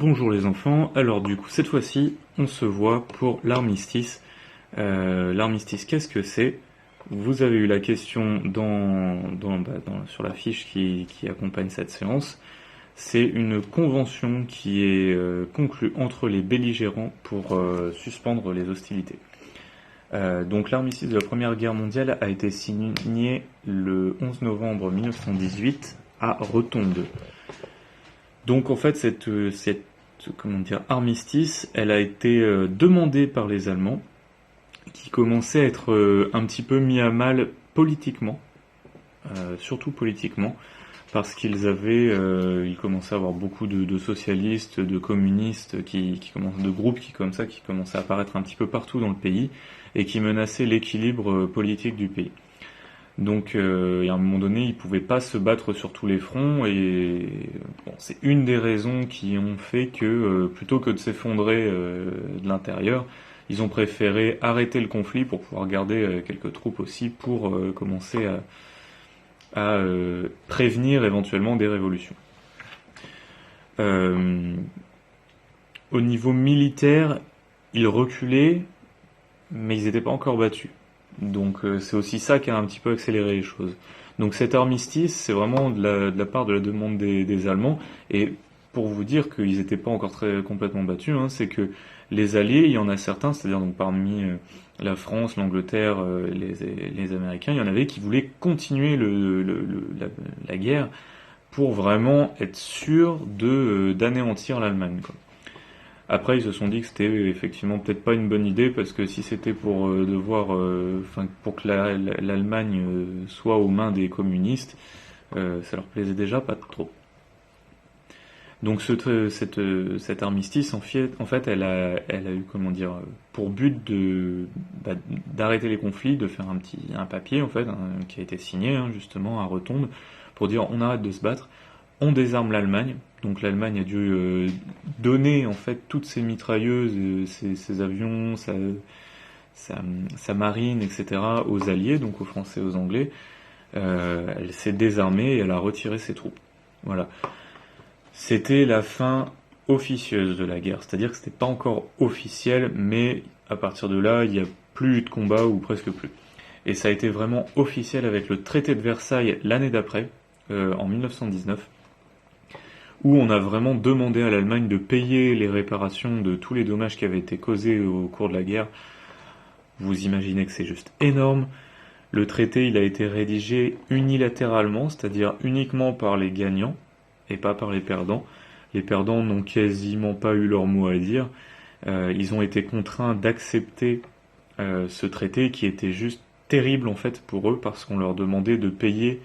Bonjour les enfants, alors du coup cette fois-ci on se voit pour l'armistice. L'armistice, qu'est-ce que c'est? Vous avez eu la question sur la fiche qui accompagne cette séance. C'est une convention qui est conclue entre les belligérants pour suspendre les hostilités. Donc l'armistice de la Première Guerre mondiale a été signé le 11 novembre 1918 à Rotonde. Donc en fait cette armistice, elle a été demandée par les Allemands, qui commençaient à être un petit peu mis à mal politiquement, surtout politiquement, parce ils commençaient à avoir beaucoup de socialistes, de communistes, de groupes qui commençaient à apparaître un petit peu partout dans le pays et qui menaçaient l'équilibre politique du pays. Donc, à un moment donné, ils pouvaient pas se battre sur tous les fronts, et bon, c'est une des raisons qui ont fait que, plutôt que de s'effondrer de l'intérieur, ils ont préféré arrêter le conflit pour pouvoir garder quelques troupes aussi pour commencer à prévenir éventuellement des révolutions. Au niveau militaire, ils reculaient, mais ils n'étaient pas encore battus. Donc c'est aussi ça qui a un petit peu accéléré les choses. Donc cet armistice, c'est vraiment de la part de la demande des Allemands. Et pour vous dire qu'ils n'étaient pas encore complètement battus, c'est que les Alliés, il y en a certains, c'est-à-dire donc parmi la France, l'Angleterre, les Américains, il y en avait qui voulaient continuer la guerre pour vraiment être sûrs d'anéantir l'Allemagne, quoi. Après, ils se sont dit que c'était effectivement peut-être pas une bonne idée, parce que si c'était pour pour que l'Allemagne soit aux mains des communistes, ça leur plaisait déjà pas trop. Donc cet armistice, en fait, elle a eu, pour but d'arrêter les conflits, de faire un papier, en fait, qui a été signé, justement, à Rotonde, pour dire on arrête de se battre, on désarme l'Allemagne. Donc l'Allemagne a dû donner, en fait, toutes ses mitrailleuses, ses avions, sa marine, etc., aux Alliés, donc aux Français et aux Anglais. Elle s'est désarmée et elle a retiré ses troupes. Voilà. C'était la fin officieuse de la guerre, c'est-à-dire que c'était pas encore officiel, mais à partir de là, il n'y a plus eu de combat, ou presque plus. Et ça a été vraiment officiel avec le traité de Versailles l'année d'après, en 1919, où on a vraiment demandé à l'Allemagne de payer les réparations de tous les dommages qui avaient été causés au cours de la guerre. Vous imaginez que c'est juste énorme. Le traité, il a été rédigé unilatéralement, c'est-à-dire uniquement par les gagnants, et pas par les perdants. Les perdants n'ont quasiment pas eu leur mot à dire. Ils ont été contraints d'accepter ce traité, qui était juste terrible en fait pour eux, parce qu'on leur demandait de payer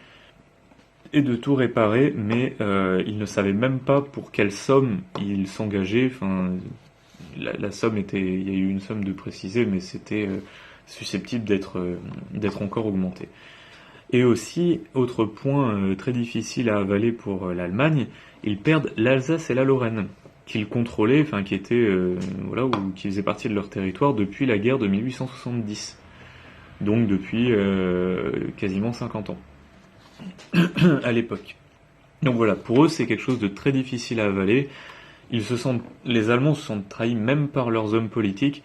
et de tout réparer, mais ils ne savaient même pas pour quelle somme ils s'engageaient. Enfin, la somme il y a eu une somme de préciser, mais c'était susceptible d'être encore augmenté. Et aussi, autre point très difficile à avaler pour l'Allemagne, ils perdent l'Alsace et la Lorraine, qu'ils contrôlaient, qui étaient, qui faisaient partie de leur territoire depuis la guerre de 1870. Donc depuis quasiment 50 ans, à l'époque. Donc voilà, pour eux, c'est quelque chose de très difficile à avaler. Les Allemands se sentent trahis même par leurs hommes politiques,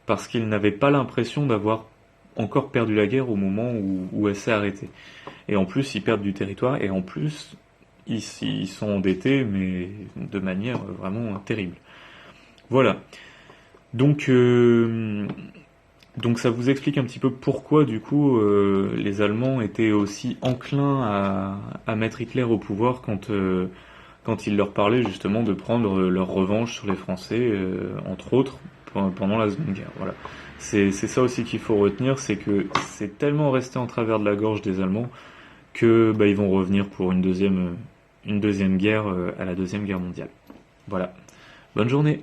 parce qu'ils n'avaient pas l'impression d'avoir encore perdu la guerre au moment où elle s'est arrêtée. Et en plus, ils perdent du territoire, et en plus, ils sont endettés, mais de manière vraiment terrible. Voilà. Donc ça vous explique un petit peu pourquoi, du coup, les Allemands étaient aussi enclins à mettre Hitler au pouvoir quand il leur parlait justement de prendre leur revanche sur les Français, entre autres, pendant la Seconde Guerre. Voilà. C'est ça aussi qu'il faut retenir, c'est que c'est tellement resté en travers de la gorge des Allemands que ils vont revenir pour une deuxième guerre, à la Deuxième Guerre mondiale. Voilà. Bonne journée.